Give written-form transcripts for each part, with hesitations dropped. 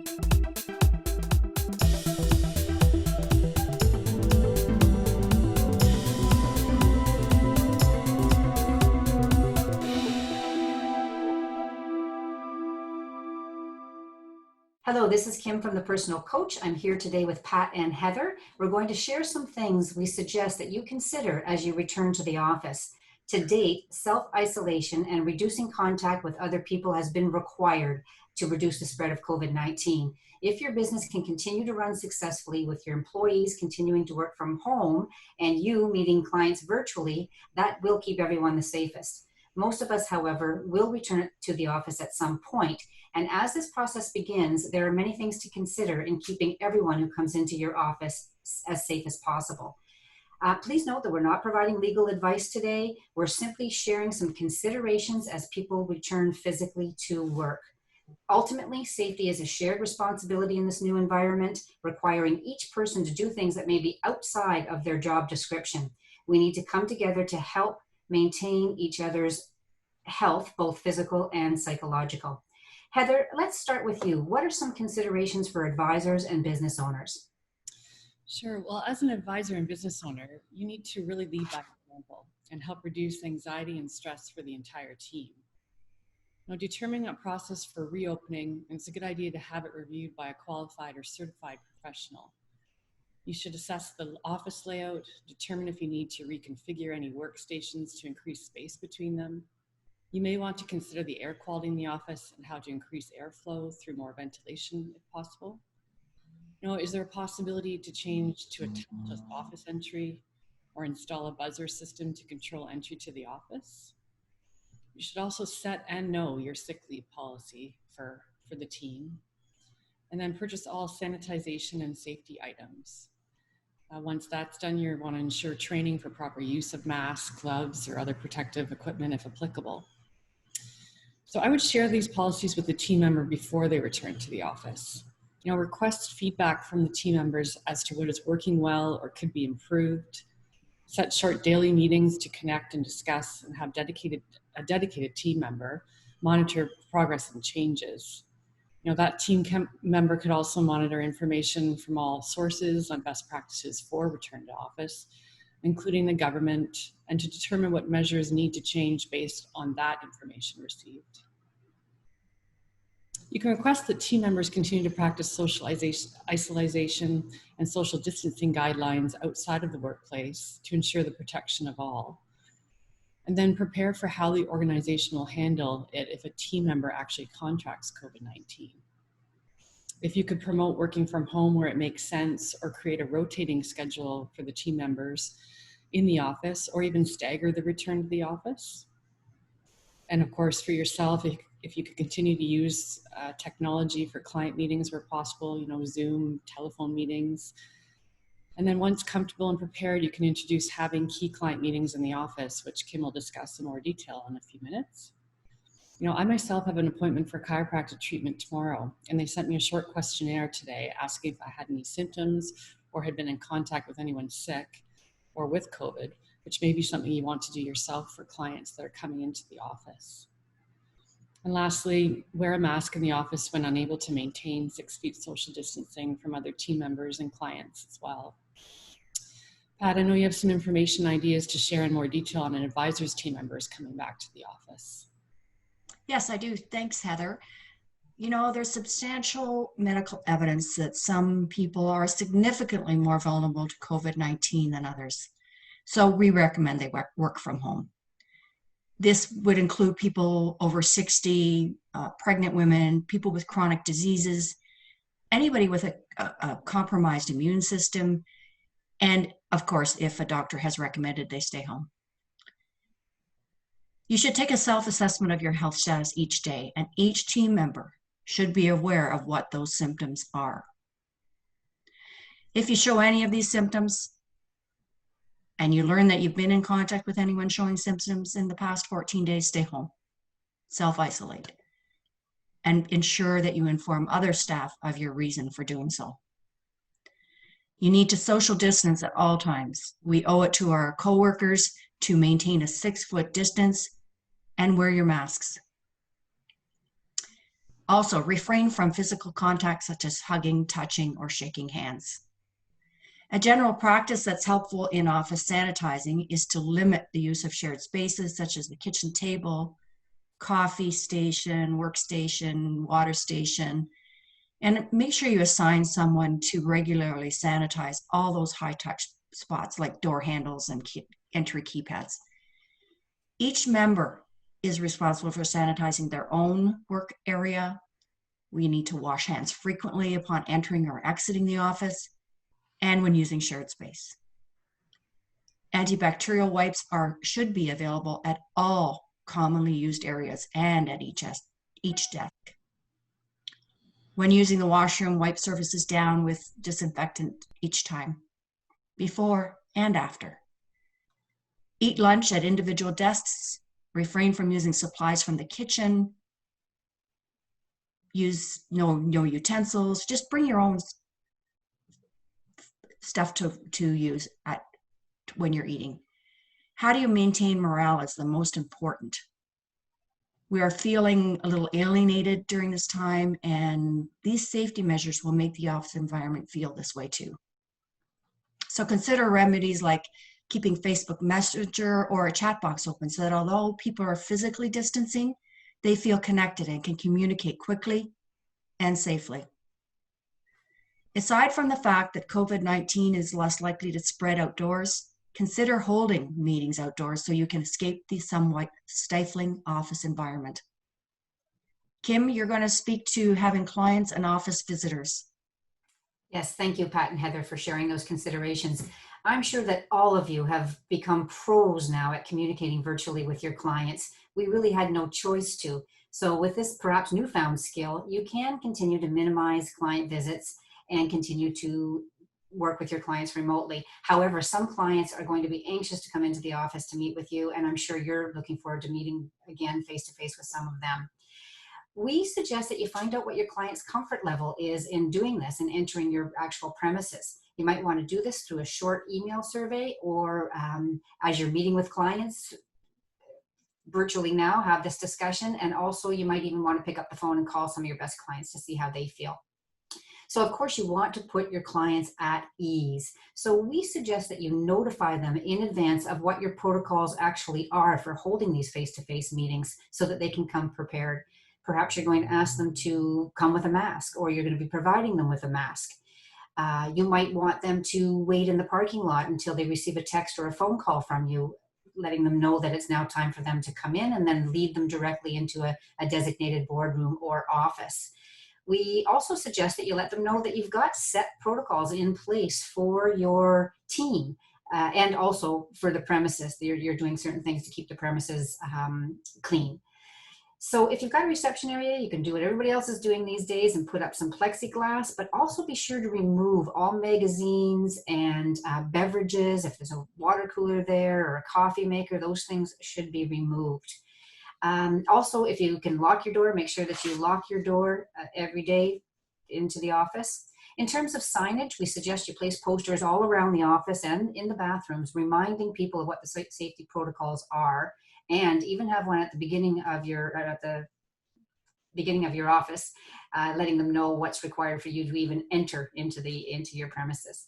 Hello, this is Kim from The Personal Coach. I'm here today with Pat and Heather. We're going to share some things we suggest that you consider as you return to the office. To date, self-isolation and reducing contact with other people has been required to reduce the spread of COVID-19. If your business can continue to run successfully with your employees continuing to work from home and you meeting clients virtually, that will keep everyone the safest. Most of us, however, will return to the office at some point. And as this process begins, there are many things to consider in keeping everyone who comes into your office as safe as possible. Please note that we're not providing legal advice today. We're simply sharing some considerations as people return physically to work. Ultimately, safety is a shared responsibility in this new environment, requiring each person to do things that may be outside of their job description. We need to come together to help maintain each other's health, both physical and psychological. Heather, let's start with you. What are some considerations for advisors and business owners? Sure. Well, as an advisor and business owner, you need to really lead by example and help reduce anxiety and stress for the entire team. Now, determining a process for reopening, it's a good idea to have it reviewed by a qualified or certified professional. You should assess the office layout, determine if you need to reconfigure any workstations to increase space between them. You may want to consider the air quality in the office and how to increase airflow through more ventilation if possible. Is there a possibility to change to a touchless office entry or install a buzzer system to control entry to the office? You should also set and know your sick leave policy for the team. And then purchase all sanitization and safety items. Once that's done, you want to ensure training for proper use of masks, gloves, or other protective equipment if applicable. So I would share these policies with the team member before they return to the office. Request feedback from the team members as to what is working well or could be improved. Set short daily meetings to connect and discuss, and have a dedicated team member monitor progress and changes. That team member could also monitor information from all sources on best practices for return to office, including the government, and to determine what measures need to change based on that information received. You can request that team members continue to practice social isolation and social distancing guidelines outside of the workplace to ensure the protection of all. And then prepare for how the organization will handle it if a team member actually contracts COVID-19. If you could promote working from home where it makes sense, or create a rotating schedule for the team members in the office, or even stagger the return to the office. And of course, for yourself, if you could continue to use technology for client meetings where possible, Zoom, telephone meetings. And then once comfortable and prepared, you can introduce having key client meetings in the office, which Kim will discuss in more detail in a few minutes. I myself have an appointment for chiropractic treatment tomorrow, and they sent me a short questionnaire today asking if I had any symptoms or had been in contact with anyone sick or with COVID, which may be something you want to do yourself for clients that are coming into the office. And lastly, wear a mask in the office when unable to maintain 6 feet social distancing from other team members and clients as well. Pat, I know you have some information ideas to share in more detail on an advisor's team members coming back to the office. Yes, I do. Thanks, Heather. There's substantial medical evidence that some people are significantly more vulnerable to COVID-19 than others. So we recommend they work from home. This would include people over 60, pregnant women, people with chronic diseases, anybody with a compromised immune system, and of course, if a doctor has recommended they stay home. You should take a self-assessment of your health status each day, and each team member should be aware of what those symptoms are. If you show any of these symptoms, and you learn that you've been in contact with anyone showing symptoms in the past 14 days, stay home, self-isolate, and ensure that you inform other staff of your reason for doing so. You need to social distance at all times. We owe it to our coworkers to maintain a 6-foot distance and wear your masks. Also, refrain from physical contact such as hugging, touching, or shaking hands. A general practice that's helpful in office sanitizing is to limit the use of shared spaces such as the kitchen table, coffee station, workstation, water station, and make sure you assign someone to regularly sanitize all those high-touch spots like door handles and entry keypads. Each member is responsible for sanitizing their own work area. We need to wash hands frequently upon entering or exiting the office and when using shared space. Antibacterial wipes should be available at all commonly used areas and at each desk. When using the washroom, wipe surfaces down with disinfectant each time, before and after. Eat lunch at individual desks. Refrain from using supplies from the kitchen. Use no utensils. Just bring your own stuff to use when you're eating. How do you maintain morale is the most important. We are feeling a little alienated during this time, and these safety measures will make the office environment feel this way too. So consider remedies like keeping Facebook Messenger or a chat box open so that although people are physically distancing, they feel connected and can communicate quickly and safely. Aside from the fact that COVID-19 is less likely to spread outdoors, consider holding meetings outdoors so you can escape the somewhat stifling office environment. Kim, you're going to speak to having clients and office visitors. Yes, thank you, Pat and Heather, for sharing those considerations. I'm sure that all of you have become pros now at communicating virtually with your clients. We really had no choice to. So with this perhaps newfound skill, you can continue to minimize client visits and continue to work with your clients remotely. However, some clients are going to be anxious to come into the office to meet with you, and I'm sure you're looking forward to meeting again face-to-face with some of them. We suggest that you find out what your client's comfort level is in doing this and entering your actual premises. You might want to do this through a short email survey, or as you're meeting with clients virtually now, have this discussion. And also you might even want to pick up the phone and call some of your best clients to see how they feel. So of course you want to put your clients at ease. So we suggest that you notify them in advance of what your protocols actually are for holding these face-to-face meetings so that they can come prepared. Perhaps you're going to ask them to come with a mask, or you're going to be providing them with a mask. You might want them to wait in the parking lot until they receive a text or a phone call from you, letting them know that it's now time for them to come in, and then lead them directly into a designated boardroom or office. We also suggest that you let them know that you've got set protocols in place for your team and also for the premises. You're doing certain things to keep the premises clean. So if you've got a reception area, you can do what everybody else is doing these days and put up some plexiglass, but also be sure to remove all magazines and beverages. If there's a water cooler there or a coffee maker, those things should be removed. Also, if you can lock your door, make sure that you lock your door every day into the office. In terms of signage, we suggest you place posters all around the office and in the bathrooms, reminding people of what the safety protocols are, and even have one at the beginning of your office, letting them know what's required for you to even enter into your premises.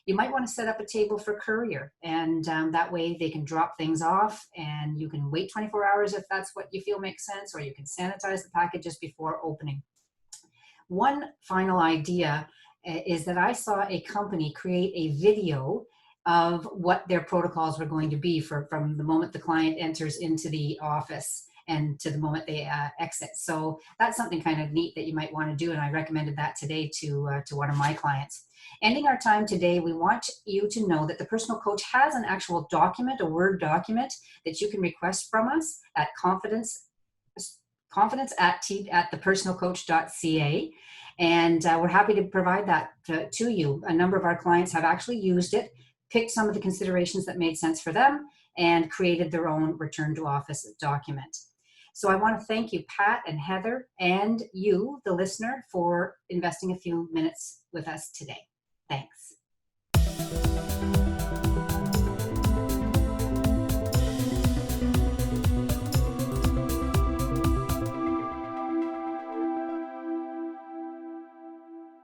You might want to set up a table for courier, and that way they can drop things off, and you can wait 24 hours if that's what you feel makes sense, or you can sanitize the packages before opening. One final idea is that I saw a company create a video of what their protocols were going to be from the moment the client enters into the office and to the moment they exit. So that's something kind of neat that you might want to do, and I recommended that today to one of my clients. Ending our time today, we want you to know that the personal coach has an actual document, a Word document, that you can request from us at confidence at thepersonalcoach.ca. And we're happy to provide that to you. A number of our clients have actually used it, picked some of the considerations that made sense for them, and created their own return to office document. So I want to thank you, Pat and Heather, and you, the listener, for investing a few minutes with us today. Thanks.